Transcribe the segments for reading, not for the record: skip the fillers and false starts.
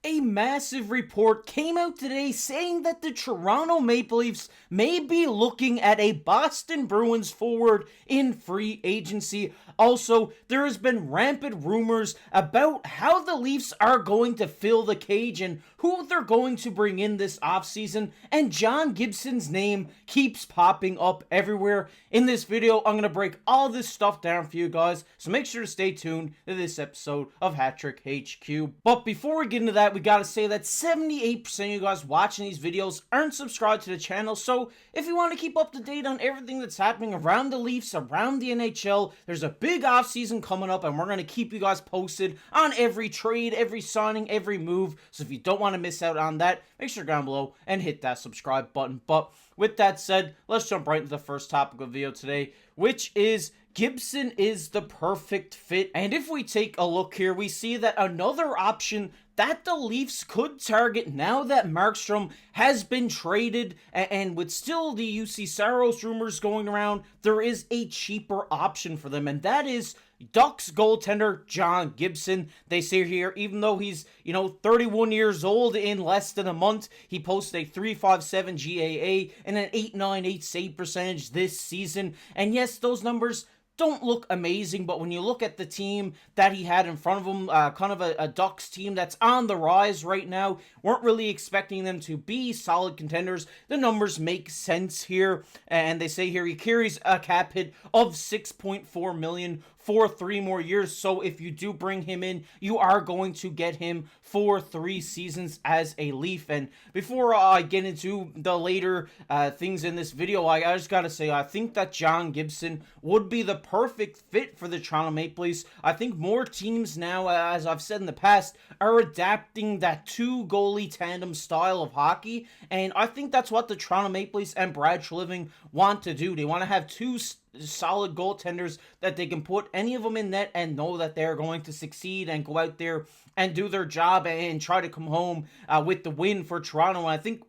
A massive report came out today saying that the Toronto Maple Leafs may be looking at a Boston Bruins forward in free agency. Also, there has been rampant rumors about how the Leafs are going to fill the cage and who they're going to bring in this offseason, and John Gibson's name keeps popping up everywhere. In this video, I'm going to break all this stuff down for you guys, so make sure to stay tuned to this episode of Hattrick HQ. But before we get into that, we gotta say that 78% of you guys watching these videos aren't subscribed to the channel, so if you want to keep up to date on everything that's happening around the Leafs, around the NHL, there's a big offseason coming up, and we're going to keep you guys posted on every trade, every signing, every move, so if you don't want to miss out on that, make sure to go down below and hit that subscribe button. But with that said, let's jump right into the first topic of the video today, which is Gibson is the perfect fit. And if we take a look here, we see that another option that the Leafs could target now that Markstrom has been traded, and with still the UC Saros rumors going around, there is a cheaper option for them, and that is Ducks goaltender John Gibson. They say here, even though he's, 31 years old in less than a month, he posted a 3.57 GAA and an 8.98 save percentage this season. And yes, those numbers don't look amazing, but when you look at the team that he had in front of him, kind of a Ducks team that's on the rise right now, weren't really expecting them to be solid contenders. The numbers make sense here, and they say here he carries a cap hit of $6.4 million for 3 more years. So if you do bring him in, you are going to get him for 3 seasons as a Leaf. And before I get into the later things in this video, I just gotta say, I think that John Gibson would be the perfect fit for the Toronto Maple Leafs. I think more teams now, as I've said in the past, are adapting that 2 goalie tandem style of hockey, and I think that's what the Toronto Maple Leafs and Brad Treliving want to do. They want to have 2 solid goaltenders that they can put any of them in net and know that they're going to succeed and go out there and do their job and try to come home with the win for Toronto. And I think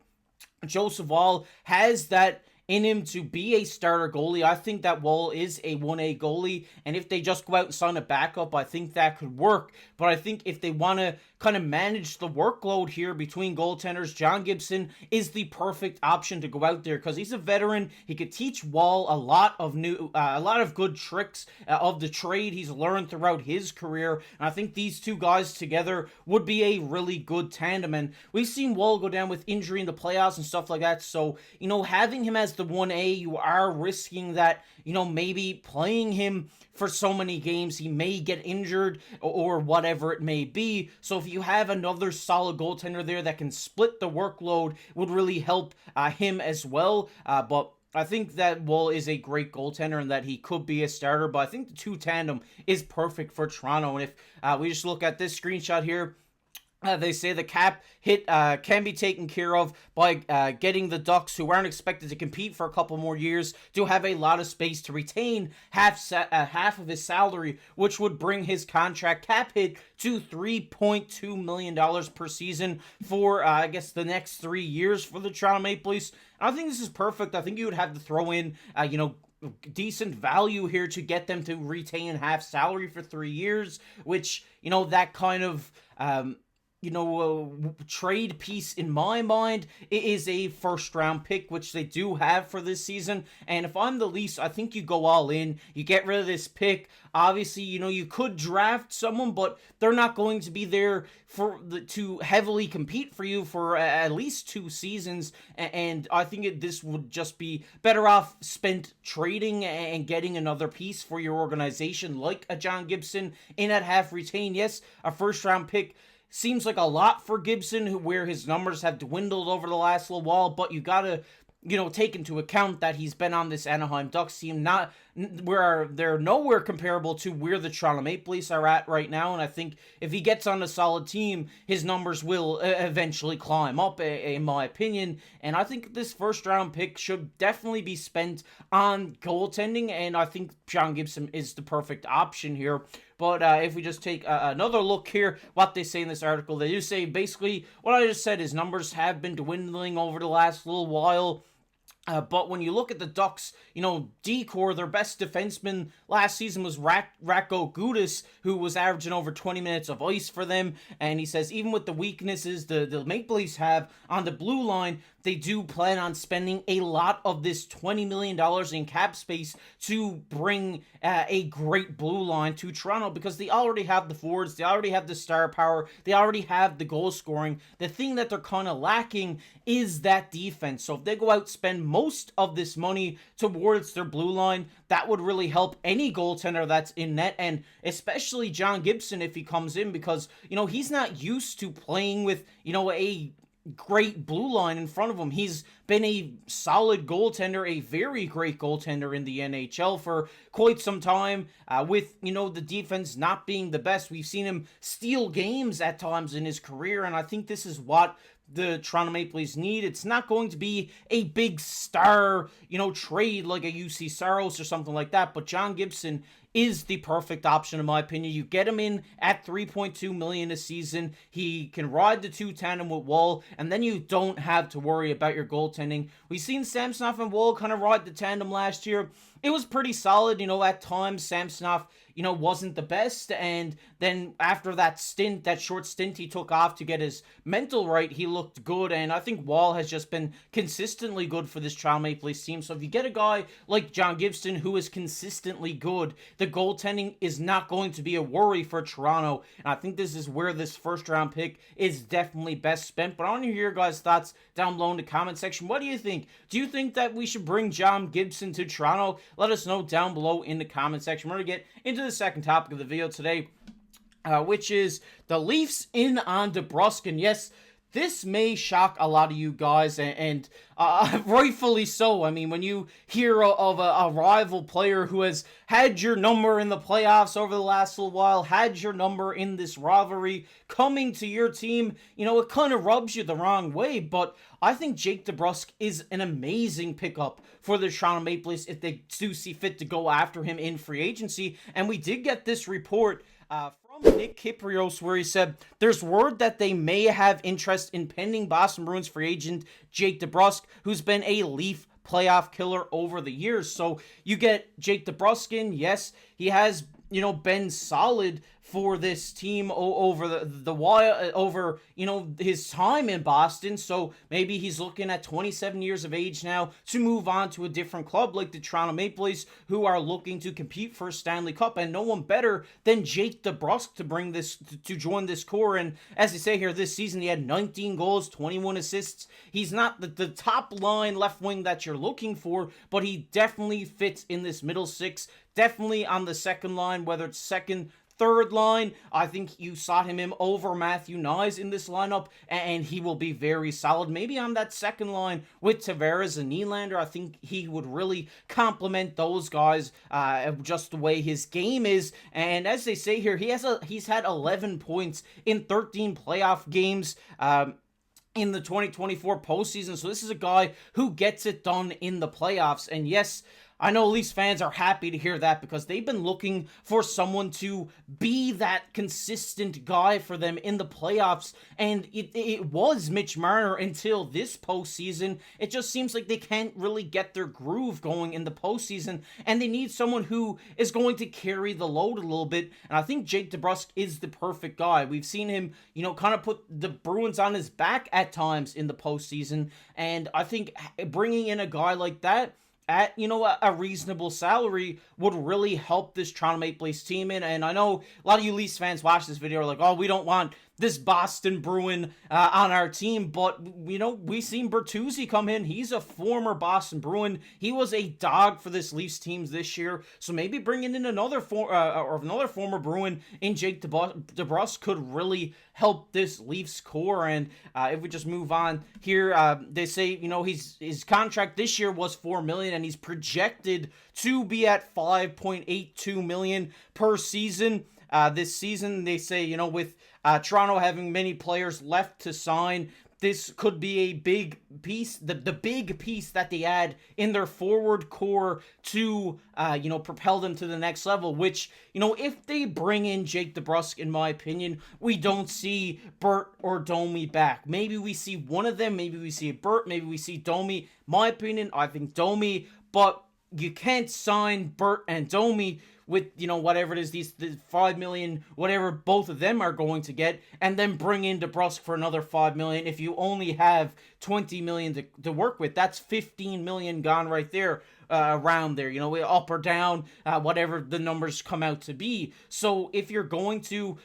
Joseph Woll has that in him to be a starter goalie. I think that Woll is a 1A goalie, and if they just go out and sign a backup, I think that could work. But I think if they want to kind of manage the workload here between goaltenders, John Gibson is the perfect option to go out there because he's a veteran. He could teach Woll a lot of good tricks of the trade he's learned throughout his career, and I think these 2 guys together would be a really good tandem. And we've seen Woll go down with injury in the playoffs and stuff like that, so having him as the 1A, you are risking that, maybe playing him for so many games, he may get injured or whatever it may be. So if you have another solid goaltender there that can split the workload, would really help him as well. But I think that Woll is a great goaltender and that he could be a starter, but I think the 2 tandem is perfect for Toronto. And if we just look at this screenshot here, they say the cap hit can be taken care of by getting the Ducks, who aren't expected to compete for a couple more years, to have a lot of space to retain half of his salary, which would bring his contract cap hit to $3.2 million per season for, I guess, the next 3 years for the Toronto Maple Leafs. I think this is perfect. I think you would have to throw in, decent value here to get them to retain half salary for 3 years, which, that kind of trade piece in my mind is a first round pick, which they do have for this season. And if I'm the Leafs, I think you go all in. You get rid of this pick. Obviously, you could draft someone, but they're not going to be there to heavily compete for you for at least 2 seasons. And I think this would just be better off spent trading and getting another piece for your organization, like a John Gibson in at half retained. Yes, a first round pick seems like a lot for Gibson, where his numbers have dwindled over the last little while, but you gotta, take into account that he's been on this Anaheim Ducks team, where they're nowhere comparable to where the Toronto Maple Leafs are at right now, and I think if he gets on a solid team, his numbers will eventually climb up, in my opinion, and I think this first round pick should definitely be spent on goaltending, and I think John Gibson is the perfect option here. But if we just take another look here, what they say in this article, they do say basically what I just said, his numbers have been dwindling over the last little while. But when you look at the Ducks, D-core, their best defenseman last season was Ratko Gudas, who was averaging over 20 minutes of ice for them. And he says even with the weaknesses the Maple Leafs have on the blue line, they do plan on spending a lot of this $20 million in cap space to bring a great blue line to Toronto, because they already have the forwards, they already have the star power, they already have the goal scoring. The thing that they're kind of lacking is that defense. So if they go out, spend most of this money towards their blue line, that would really help any goaltender that's in net, and especially John Gibson if he comes in, because, he's not used to playing with, a great blue line in front of him. He's been a solid goaltender, a very great goaltender in the NHL for quite some time, with, the defense not being the best. We've seen him steal games at times in his career, and I think this is what the Toronto Maple Leafs need. It's not going to be a big star, trade like a UC Saros or something like that, but John Gibson is the perfect option in my opinion. You get him in at $3.2 million a season. He can ride the two tandem with Wall, and then you don't have to worry about your goaltending. We've seen Samsonov and Wall kind of ride the tandem last year. It was pretty solid, at times Samsonov, wasn't the best, and then after that short stint he took off to get his mental right, he looked good, and I think Wall has just been consistently good for this Toronto Maple Leafs team. So if you get a guy like John Gibson who is consistently good, the goaltending is not going to be a worry for Toronto, and I think this is where this first round pick is definitely best spent. But I want to hear your guys' thoughts down below in the comment section. What do you think? Do you think that we should bring John Gibson to Toronto? Let us know down below in the comment section. We're going to get into the second topic of the video today, which is the Leafs in on Debrusk. And yes, this may shock a lot of you guys, and rightfully so. I mean, when you hear of a rival player who has had your number in the playoffs over the last little while, had your number in this rivalry, coming to your team, it kind of rubs you the wrong way. But I think Jake Debrusk is an amazing pickup for the Toronto Maple Leafs if they do see fit to go after him in free agency. And we did get this report from Nick Kypreos, where he said there's word that they may have interest in pending Boston Bruins free agent Jake Debrusk, who's been a Leaf playoff killer over the years. So you get Jake Debrusk in. Yes, he has been solid for this team over the while, over his time in Boston. So maybe he's looking at 27 years of age now to move on to a different club like the Toronto Maple Leafs, who are looking to compete for a Stanley Cup, and no one better than Jake Debrusk to bring this to join this core. And as they say here, this season he had 19 goals, 21 assists. He's not the top line left wing that you're looking for, but he definitely fits in this middle six, definitely on the second line, whether it's second, third line. I think you saw him in over Matthew Nyes in this lineup, and he will be very solid. Maybe on that second line with Tavares and Nylander, I think he would really complement those guys, just the way his game is. And as they say here, he's had 11 points in 13 playoff games in the 2024 postseason. So this is a guy who gets it done in the playoffs. And yes, I know Leafs fans are happy to hear that, because they've been looking for someone to be that consistent guy for them in the playoffs, and it was Mitch Marner until this postseason. It just seems like they can't really get their groove going in the postseason, and they need someone who is going to carry the load a little bit, and I think Jake Debrusk is the perfect guy. We've seen him, kind of put the Bruins on his back at times in the postseason, and I think bringing in a guy like that at, a reasonable salary would really help this Toronto Maple Leafs team in. And I know a lot of you Leafs fans watch this video are like, oh, we don't want this Boston Bruin on our team, but we seen Bertuzzi come in. He's a former Boston Bruin. He was a dog for this Leafs team this year, so maybe bringing in another former Bruin in Jake Debrusk could really help this Leafs core. And if we just move on here, they say his contract this year was $4 million, and he's projected to be at $5.82 million per season. This season, they say, with Toronto having many players left to sign, this could be a big piece, the big piece that they add in their forward core to, propel them to the next level, which, if they bring in Jake Debrusk, in my opinion, we don't see Bert or Domi back. Maybe we see one of them, maybe we see Bert, maybe we see Domi. My opinion, I think Domi, but you can't sign Bert and Domi with, whatever it is, the $5 million, whatever both of them are going to get, and then bring in DeBrusk for another $5 million if you only have $20 million to work with. That's $15 million gone right there, around there, up or down, whatever the numbers come out to be. So if you're going to,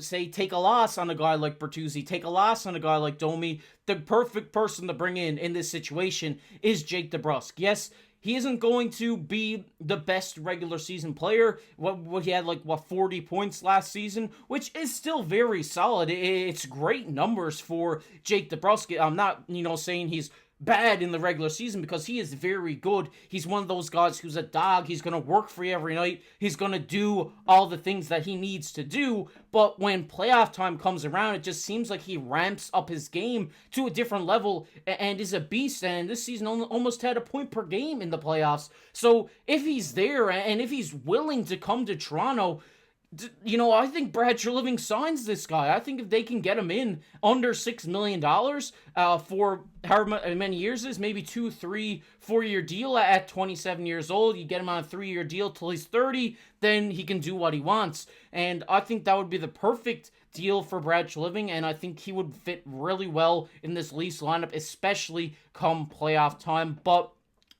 say, take a loss on a guy like Bertuzzi, take a loss on a guy like Domi, the perfect person to bring in this situation is Jake DeBrusk. Yes, he isn't going to be the best regular season player. What he had 40 points last season, which is still very solid. It's great numbers for Jake DeBrusk. I'm not, saying he's bad in the regular season, because he is very good. He's one of those guys who's a dog. He's going to work for you every night. He's going to do all the things that he needs to do. But when playoff time comes around, it just seems like he ramps up his game to a different level and is a beast. And this season almost had a point per game in the playoffs. So if he's there and if he's willing to come to Toronto, I think Brad Treliving signs this guy. I think if they can get him in under $6 million for however many years it is, maybe 2, 3, 4-year deal at 27 years old, you get him on a 3-year deal till he's 30, then he can do what he wants. And I think that would be the perfect deal for Brad Treliving, and I think he would fit really well in this Leafs lineup, especially come playoff time. But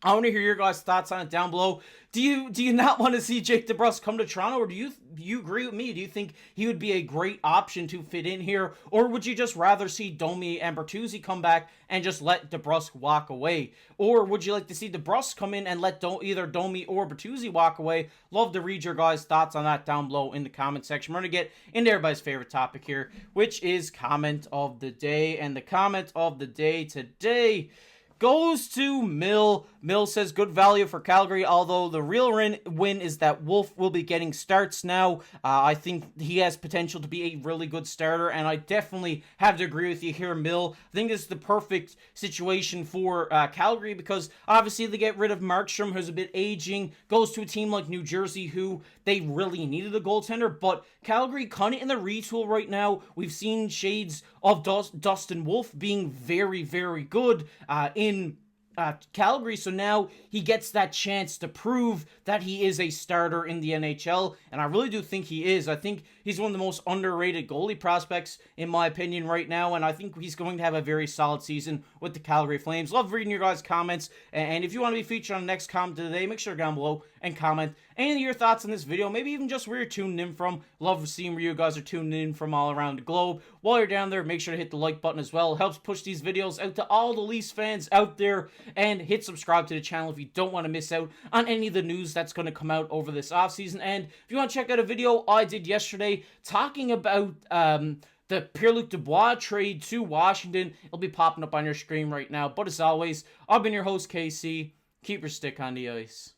I want to hear your guys' thoughts on it down below. Do you not want to see Jake DeBrusk come to Toronto, or do you agree with me? Do you think he would be a great option to fit in here, or would you just rather see Domi and Bertuzzi come back and just let DeBrusk walk away? Or would you like to see DeBrusk come in and let either Domi or Bertuzzi walk away? Love to read your guys' thoughts on that down below in the comment section. We're going to get into everybody's favorite topic here, which is comment of the day. And the comment of the day today goes to Mill. Mill says, good value for Calgary, although the real win is that Wolf will be getting starts now. I think he has potential to be a really good starter, and I definitely have to agree with you here, Mill. I think this is the perfect situation for Calgary, because obviously they get rid of Markstrom, who's a bit aging, goes to a team like New Jersey, who they really needed a goaltender, but Calgary kind of in the retool right now. We've seen shades of Dustin Wolf being very, very good in Calgary, so now he gets that chance to prove that he is a starter in the NHL, and I really do think he is. I think he's one of the most underrated goalie prospects, in my opinion, right now, and I think he's going to have a very solid season with the Calgary Flames. Love reading your guys' comments, and if you want to be featured on the next comment today, make sure to go down below and comment any of your thoughts on this video, maybe even just where you're tuning in from. Love seeing where you guys are tuning in from all around the globe. While you're down there, make sure to hit the like button as well. It helps push these videos out to all the Leafs fans out there, and hit subscribe to the channel if you don't want to miss out on any of the news that's going to come out over this offseason. And if you want to check out a video I did yesterday talking about the Pierre-Luc Dubois trade to Washington, it'll be popping up on your screen right now. But as always, I've been your host, KC. Keep your stick on the ice.